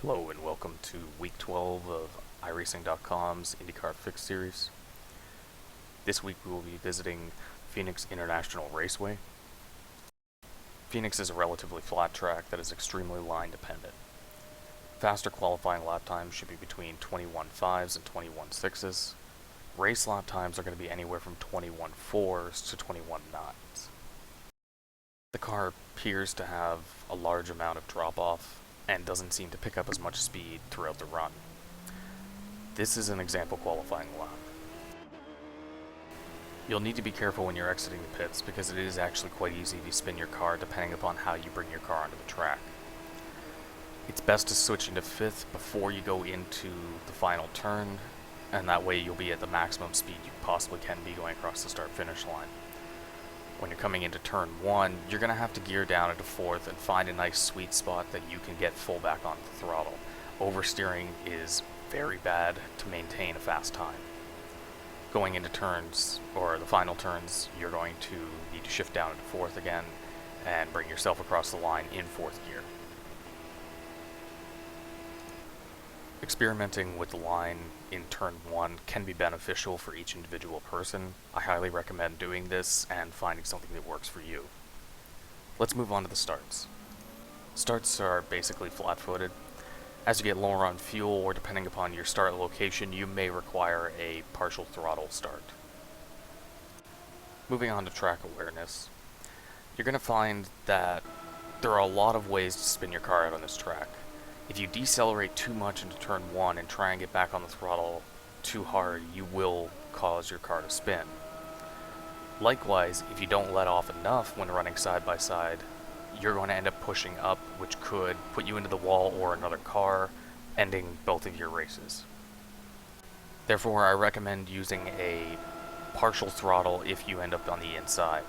Hello and welcome to week 12 of iRacing.com's IndyCar Fixed series. This week we will be visiting Phoenix International Raceway. Phoenix is a relatively flat track that is extremely line dependent. Faster qualifying lap times should be between 21.5s and 21.6s. Race lap times are going to be anywhere from 21.4s to 21.9s. The car appears to have a large amount of drop-off and doesn't seem to pick up as much speed throughout the run. This is an example qualifying lap. You'll need to be careful when you're exiting the pits because it is actually quite easy to spin your car depending upon how you bring your car onto the track. It's best to switch into 5th before you go into the final turn, and that way you'll be at the maximum speed you possibly can be going across the start-finish line. When you're coming into turn 1, you're going to have to gear down into 4th and find a nice sweet spot that you can get full back onto the throttle. Oversteering is very bad to maintain a fast time. Going into turns, or the final turns, you're going to need to shift down into 4th again and bring yourself across the line in 4th gear. Experimenting with the line in turn 1 can be beneficial for each individual person. I highly recommend doing this and finding something that works for you. Let's move on to the starts. Starts are basically flat-footed. As you get lower on fuel, or depending upon your start location, you may require a partial throttle start. Moving on to track awareness, you're going to find that there are a lot of ways to spin your car out on this track. If you decelerate too much into turn 1 and try and get back on the throttle too hard, you will cause your car to spin. Likewise, if you don't let off enough when running side by side, you're going to end up pushing up, which could put you into the wall or another car, ending both of your races. Therefore, I recommend using a partial throttle if you end up on the inside.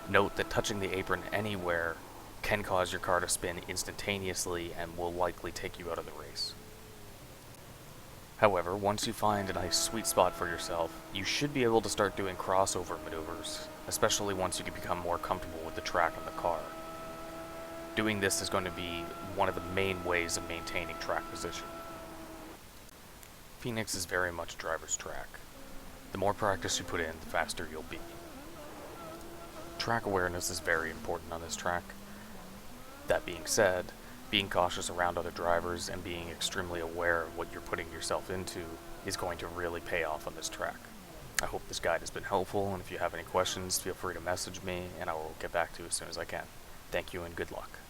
Note that touching the apron anywhere can cause your car to spin instantaneously and will likely take you out of the race. However, once you find a nice sweet spot for yourself, you should be able to start doing crossover maneuvers, especially once you can become more comfortable with the track and the car. Doing this is going to be one of the main ways of maintaining track position. Phoenix is very much a driver's track. The more practice you put in, the faster you'll be. Track awareness is very important on this track. That being said, being cautious around other drivers and being extremely aware of what you're putting yourself into is going to really pay off on this track. I hope this guide has been helpful, and if you have any questions, feel free to message me and I will get back to you as soon as I can. Thank you and good luck.